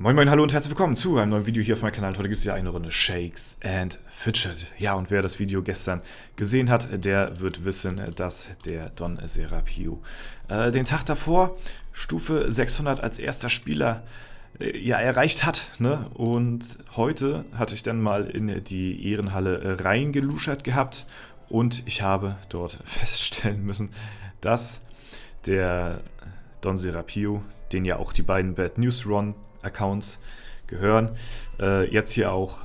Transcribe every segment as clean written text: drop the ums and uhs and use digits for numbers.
Moin Moin, hallo und herzlich willkommen zu einem neuen Video hier auf meinem Kanal. Heute gibt es ja eine Runde Shakes and Fidget. Ja, und wer das Video gestern gesehen hat, der wird wissen, dass der Don Serapio den Tag davor Stufe 600 als erster Spieler ja, erreicht hat. Ne? Und heute hatte ich dann mal in die Ehrenhalle reingeluschert gehabt und ich habe dort feststellen müssen, dass der Don Serapio, den ja auch die beiden Bad News Run Accounts gehören, jetzt hier auch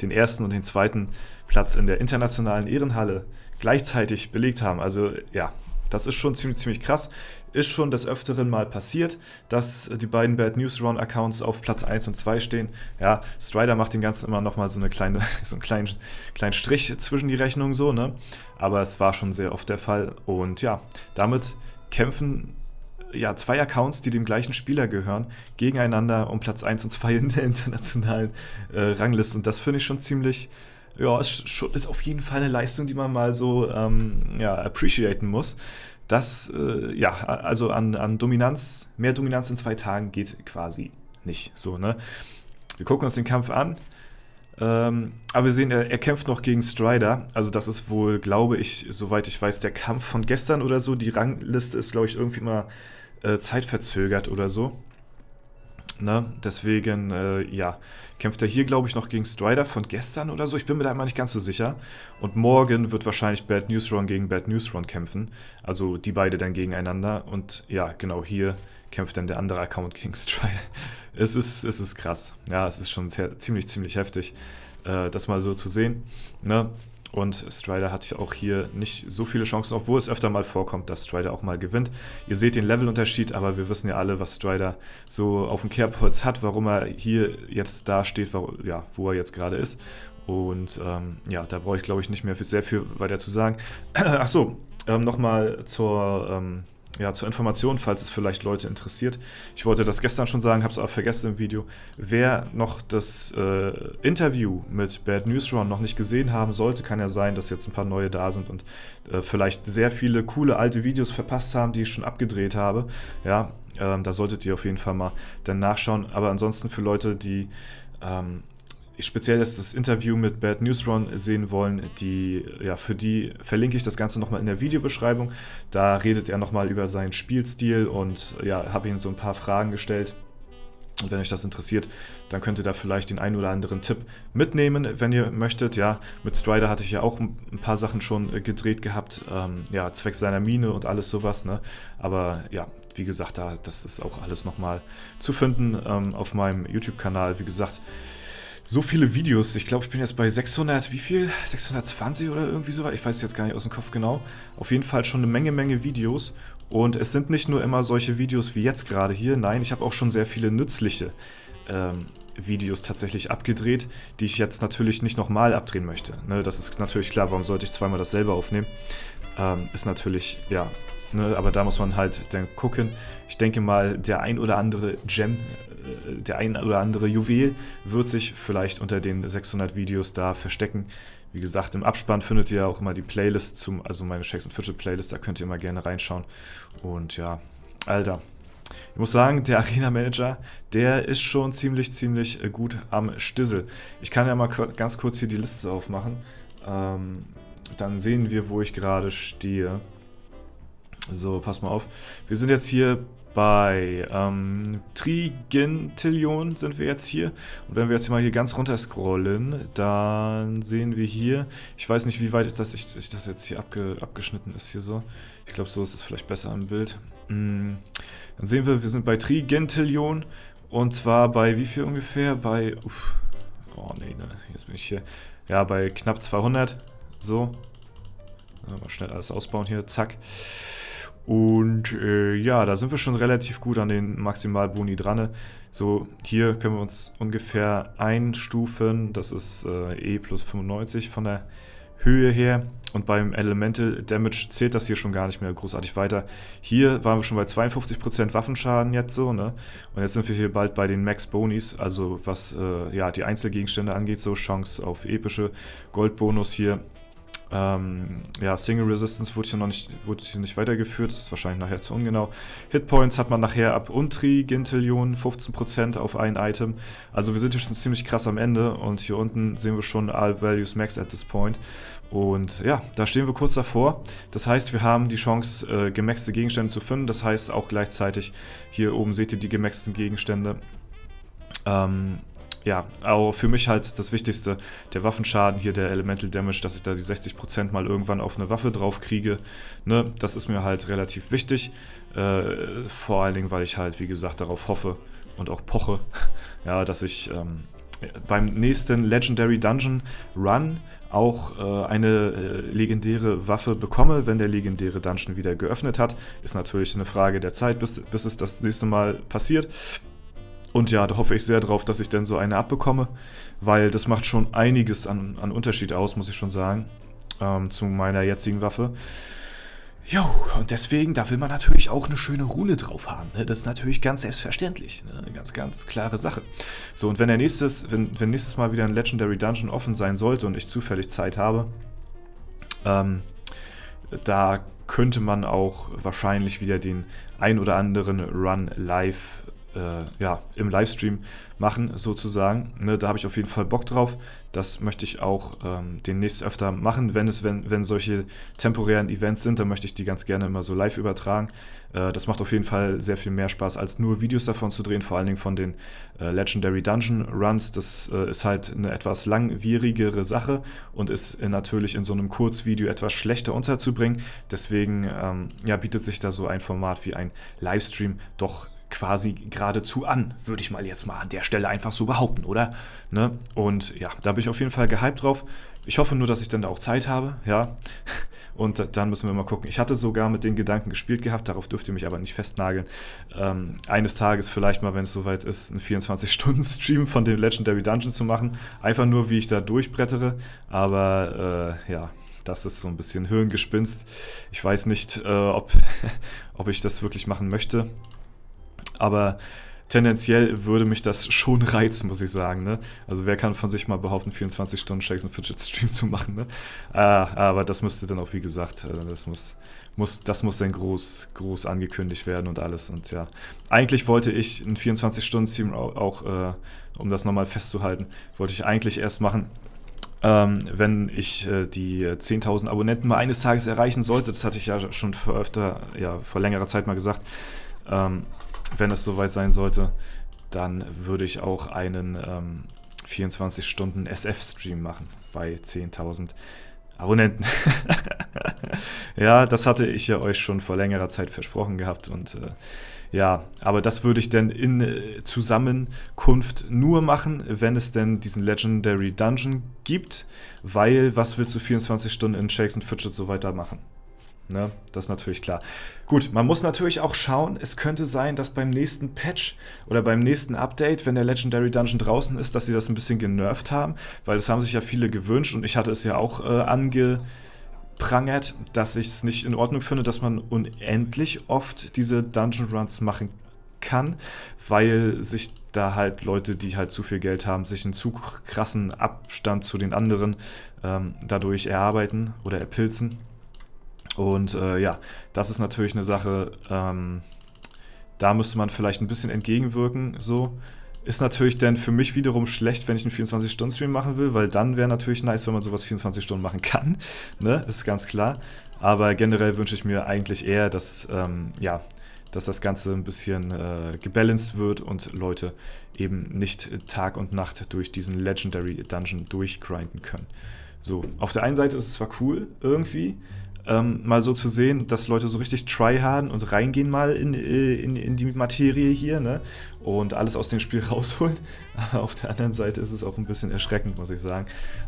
den ersten und den zweiten Platz in der internationalen Ehrenhalle gleichzeitig belegt haben. Also ja, das ist schon ziemlich krass. Ist schon des Öfteren mal passiert, dass die beiden Bad News Run Accounts auf Platz 1 und 2 stehen. Ja, Strider macht den Ganzen immer nochmal so einen kleinen Strich zwischen die Rechnungen so, ne? Aber es war schon sehr oft der Fall. Und ja, damit kämpfen ja, zwei Accounts, die dem gleichen Spieler gehören, gegeneinander um Platz 1 und 2 in der internationalen Rangliste. Und das finde ich schon ziemlich, ja, ist auf jeden Fall eine Leistung, die man mal so ja, appreciaten muss. Das, ja, also an Dominanz, mehr Dominanz in 2 Tagen geht quasi nicht. So, ne? Wir gucken uns den Kampf an. Aber wir sehen, er kämpft noch gegen Strider. Also das ist wohl, glaube ich, soweit ich weiß, der Kampf von gestern oder so. Die Rangliste ist, glaube ich, irgendwie mal zeitverzögert oder so. Ne? Deswegen, ja, kämpft er hier, glaube ich, noch gegen Strider von gestern oder so. Ich bin mir da immer nicht ganz so sicher. Und morgen wird wahrscheinlich Bad News Run gegen Bad News Run kämpfen. Also die beide dann gegeneinander. Und ja, genau, hier kämpft dann der andere Account gegen Strider. Es ist krass. Ja, es ist schon ziemlich heftig, das mal so zu sehen. Ne? Und Strider hat auch hier nicht so viele Chancen, obwohl es öfter mal vorkommt, dass Strider auch mal gewinnt. Ihr seht den Levelunterschied, aber wir wissen ja alle, was Strider so auf dem Kerbholz hat, warum er hier jetzt da steht, wo er jetzt gerade ist. Und ja, da brauche ich, glaube ich, nicht mehr sehr viel weiter zu sagen. Achso, nochmal zur Information, falls es vielleicht Leute interessiert. Ich wollte das gestern schon sagen, habe es aber vergessen im Video. Wer noch das Interview mit Bad News Run noch nicht gesehen haben sollte, kann ja sein, dass jetzt ein paar neue da sind und vielleicht sehr viele coole alte Videos verpasst haben, die ich schon abgedreht habe. Ja, da solltet ihr auf jeden Fall mal dann nachschauen. Aber ansonsten für Leute, die speziell das Interview mit Bad News Run sehen wollen, für die verlinke ich das Ganze nochmal in der Videobeschreibung. Da redet er nochmal über seinen Spielstil und ja, habe ihm so ein paar Fragen gestellt. Und wenn euch das interessiert, dann könnt ihr da vielleicht den einen oder anderen Tipp mitnehmen, wenn ihr möchtet. Ja, mit Strider hatte ich ja auch ein paar Sachen schon gedreht gehabt, ja, zwecks seiner Mine und alles sowas, ne? Aber ja, wie gesagt, das ist auch alles nochmal zu finden auf meinem YouTube-Kanal. Wie gesagt, so viele Videos. Ich glaube, ich bin jetzt bei 600, wie viel? 620 oder irgendwie so? Ich weiß jetzt gar nicht aus dem Kopf genau. Auf jeden Fall schon eine Menge Videos. Und es sind nicht nur immer solche Videos wie jetzt gerade hier. Nein, ich habe auch schon sehr viele nützliche Videos tatsächlich abgedreht, die ich jetzt natürlich nicht nochmal abdrehen möchte. Ne, das ist natürlich klar, warum sollte ich zweimal dasselbe aufnehmen? Ist natürlich, ja, ne, aber da muss man halt dann gucken. Ich denke mal, der ein oder andere Gem, der ein oder andere Juwel wird sich vielleicht unter den 600 Videos da verstecken. Wie gesagt, im Abspann findet ihr auch immer die Playlist also meine Shakes and Fidget Playlist, da könnt ihr immer gerne reinschauen. Und ja, Alter, ich muss sagen, der Arena Manager, der ist schon ziemlich gut am Stissel. Ich kann ja mal ganz kurz hier die Liste aufmachen. Dann sehen wir, wo ich gerade stehe. So, pass mal auf. Wir sind jetzt hier bei Trigintillion sind wir jetzt hier. Und wenn wir jetzt mal hier ganz runter scrollen, dann sehen wir hier, ich weiß nicht, wie weit das jetzt hier abgeschnitten ist hier so. Ich glaube, so ist es vielleicht besser im Bild. Dann sehen wir sind bei Trigintillion und zwar bei wie viel ungefähr? Bei, oh nee, ne, jetzt bin ich hier. Ja, bei knapp 200. So. Mal schnell alles ausbauen hier, zack. Und ja, da sind wir schon relativ gut an den Maximalboni dran. So, hier können wir uns ungefähr einstufen. Das ist E plus 95 von der Höhe her. Und beim Elemental Damage zählt das hier schon gar nicht mehr großartig weiter. Hier waren wir schon bei 52% Waffenschaden jetzt so, ne? Und jetzt sind wir hier bald bei den Max Bonis, also was ja, die Einzelgegenstände angeht, so Chance auf epische Goldbonus hier. Ja, Single Resistance wurde hier nicht weitergeführt, das ist wahrscheinlich nachher zu ungenau. Hitpoints hat man nachher ab Untri, Gintillion, 15% auf ein Item. Also wir sind hier schon ziemlich krass am Ende und hier unten sehen wir schon All Values Max at this point. Und ja, da stehen wir kurz davor. Das heißt, wir haben die Chance, gemaxte Gegenstände zu finden. Das heißt auch gleichzeitig, hier oben seht ihr die gemaxten Gegenstände. Ja, aber für mich halt das Wichtigste, der Waffenschaden hier, der Elemental Damage, dass ich da die 60% mal irgendwann auf eine Waffe drauf kriege, ne, das ist mir halt relativ wichtig, vor allen Dingen, weil ich halt, wie gesagt, darauf hoffe und auch poche, ja, dass ich beim nächsten Legendary Dungeon Run auch eine legendäre Waffe bekomme, wenn der legendäre Dungeon wieder geöffnet hat. Ist natürlich eine Frage der Zeit, bis es das nächste Mal passiert. Und ja, da hoffe ich sehr drauf, dass ich dann so eine abbekomme, weil das macht schon einiges an Unterschied aus, muss ich schon sagen, zu meiner jetzigen Waffe. Jo, und deswegen, da will man natürlich auch eine schöne Rune drauf haben, ne? Das ist natürlich ganz selbstverständlich, ne? Eine ganz, ganz klare Sache. So, und wenn wenn nächstes Mal wieder ein Legendary Dungeon offen sein sollte und ich zufällig Zeit habe, da könnte man auch wahrscheinlich wieder den ein oder anderen Run live ja, im Livestream machen, sozusagen. Ne, da habe ich auf jeden Fall Bock drauf. Das möchte ich auch demnächst öfter machen. Wenn solche temporären Events sind, dann möchte ich die ganz gerne immer so live übertragen. Das macht auf jeden Fall sehr viel mehr Spaß, als nur Videos davon zu drehen, vor allen Dingen von den Legendary Dungeon Runs. Das ist halt eine etwas langwierigere Sache und ist natürlich in so einem Kurzvideo etwas schlechter unterzubringen. Deswegen ja, bietet sich da so ein Format wie ein Livestream doch quasi geradezu an, würde ich mal jetzt mal an der Stelle einfach so behaupten, oder? Ne? Und ja, da bin ich auf jeden Fall gehypt drauf. Ich hoffe nur, dass ich dann da auch Zeit habe, ja. Und dann müssen wir mal gucken. Ich hatte sogar mit den Gedanken gespielt gehabt, darauf dürft ihr mich aber nicht festnageln. Eines Tages vielleicht mal, wenn es soweit ist, einen 24-Stunden-Stream von dem Legendary Dungeon zu machen. Einfach nur, wie ich da durchbrettere. Aber ja, das ist so ein bisschen Hirngespinst. Ich weiß nicht, ob ich das wirklich machen möchte. Aber tendenziell würde mich das schon reizen, muss ich sagen. Ne? Also wer kann von sich mal behaupten, 24 Stunden Shakes and Fidget Stream zu machen? Ne? Aber das müsste dann auch, wie gesagt, das muss dann groß angekündigt werden und alles. Und ja, eigentlich wollte ich einen 24-Stunden-Stream auch, um das nochmal festzuhalten, wollte ich eigentlich erst machen, wenn ich die 10.000 Abonnenten mal eines Tages erreichen sollte. Das hatte ich ja schon vor längerer Zeit mal gesagt. Wenn es soweit sein sollte, dann würde ich auch einen 24-Stunden-SF-Stream machen bei 10.000 Abonnenten. Ja, das hatte ich ja euch schon vor längerer Zeit versprochen gehabt und ja, aber das würde ich dann in Zusammenkunft nur machen, wenn es denn diesen Legendary Dungeon gibt, weil was willst du 24 Stunden in Shakes and Fidget so weitermachen? Ne, das ist natürlich klar. Gut, man muss natürlich auch schauen, es könnte sein, dass beim nächsten Patch oder beim nächsten Update, wenn der Legendary Dungeon draußen ist, dass sie das ein bisschen genervt haben, weil das haben sich ja viele gewünscht und ich hatte es ja auch angeprangert, dass ich es nicht in Ordnung finde, dass man unendlich oft diese Dungeon Runs machen kann, weil sich da halt Leute, die halt zu viel Geld haben, sich einen zu krassen Abstand zu den anderen dadurch erarbeiten oder erpilzen. Und ja, das ist natürlich eine Sache, da müsste man vielleicht ein bisschen entgegenwirken. So ist natürlich dann für mich wiederum schlecht, wenn ich einen 24-Stunden-Stream machen will, weil dann wäre natürlich nice, wenn man sowas 24 Stunden machen kann. Ne? Ist ganz klar. Aber generell wünsche ich mir eigentlich eher, dass, ja, dass das Ganze ein bisschen gebalanced wird und Leute eben nicht Tag und Nacht durch diesen Legendary Dungeon durchgrinden können. So, auf der einen Seite ist es zwar cool irgendwie, mal so zu sehen, dass Leute so richtig tryharden und reingehen mal in die Materie hier, ne? Und alles aus dem Spiel rausholen. Aber auf der anderen Seite ist es auch ein bisschen erschreckend, muss ich sagen.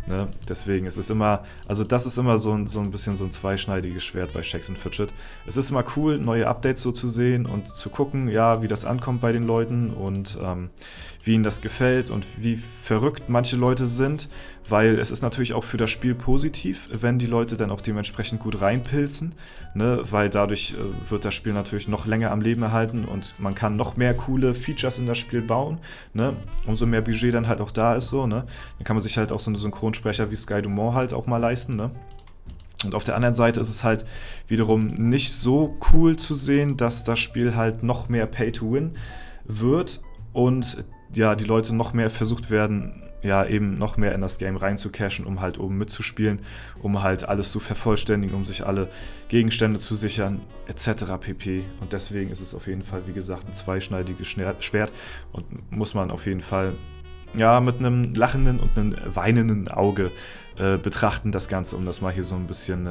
Ne? Deswegen ist es immer, also das ist immer so ein bisschen so ein zweischneidiges Schwert bei Shakes and Fidget. Es ist immer cool, neue Updates so zu sehen und zu gucken, ja, wie das ankommt bei den Leuten und wie ihnen das gefällt und wie verrückt manche Leute sind, weil es ist natürlich auch für das Spiel positiv, wenn die Leute dann auch dementsprechend gut reinpilzen, ne? Weil dadurch wird das Spiel natürlich noch länger am Leben erhalten und man kann noch mehr coole Features in das Spiel bauen, ne? Umso mehr Budget dann halt auch da ist, so, ne? Dann kann man sich halt auch so einen Synchronsprecher wie Sky Dumont halt auch mal leisten, ne? Und auf der anderen Seite ist es halt wiederum nicht so cool zu sehen, dass das Spiel halt noch mehr Pay-to-Win wird und ja, die Leute noch mehr versucht werden, ja, eben noch mehr in das Game reinzucashen, um halt oben mitzuspielen, um halt alles zu vervollständigen, um sich alle Gegenstände zu sichern, etc. pp. Und deswegen ist es auf jeden Fall, wie gesagt, ein zweischneidiges Schwert und muss man auf jeden Fall ja, mit einem lachenden und einem weinenden Auge betrachten, das Ganze, um das mal hier so ein bisschen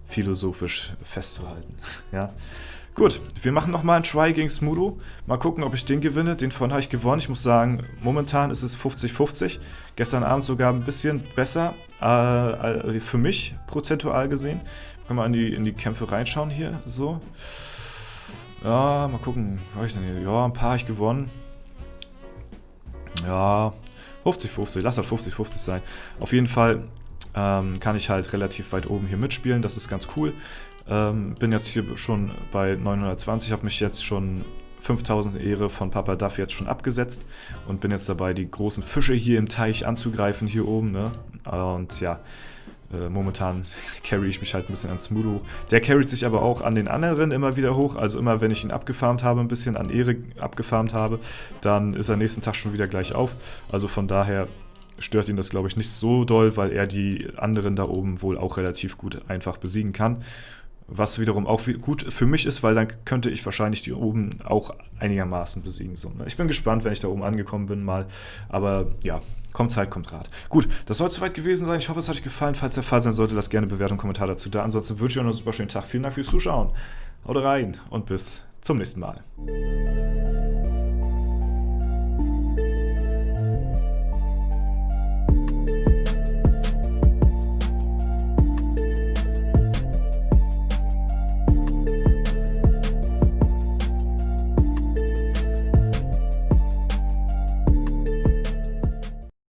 philosophisch festzuhalten. Ja. Gut, wir machen nochmal einen Try gegen Smudo. Mal gucken, ob ich den gewinne. Den vorhin habe ich gewonnen. Ich muss sagen, momentan ist es 50-50. Gestern Abend sogar ein bisschen besser für mich, prozentual gesehen. Können wir in die Kämpfe reinschauen hier, so. Ja, mal gucken, was habe ich denn hier? Ja, ein paar habe ich gewonnen. Ja, 50-50, lass das 50-50 sein. Auf jeden Fall kann ich halt relativ weit oben hier mitspielen, das ist ganz cool. Bin jetzt hier schon bei 920, habe mich jetzt schon 5000 Ehre von Papa Duff jetzt schon abgesetzt und bin jetzt dabei, die großen Fische hier im Teich anzugreifen, hier oben, ne? Und ja, momentan carry ich mich halt ein bisschen an Smudo. Der carryt sich aber auch an den anderen immer wieder hoch. Also immer, wenn ich ihn abgefarmt habe, ein bisschen an Ehre abgefarmt habe, dann ist er nächsten Tag schon wieder gleich auf. Also von daher stört ihn das, glaube ich, nicht so doll, weil er die anderen da oben wohl auch relativ gut einfach besiegen kann. Was wiederum auch gut für mich ist, weil dann könnte ich wahrscheinlich die oben auch einigermaßen besiegen. So, ne? Ich bin gespannt, wenn ich da oben angekommen bin mal. Aber ja, kommt Zeit, kommt Rat. Gut, das soll es soweit gewesen sein. Ich hoffe, es hat euch gefallen. Falls der Fall sein sollte, lasst gerne Bewertung und Kommentar dazu da. Ansonsten wünsche ich euch noch einen super schönen Tag. Vielen Dank fürs Zuschauen. Haut rein und bis zum nächsten Mal.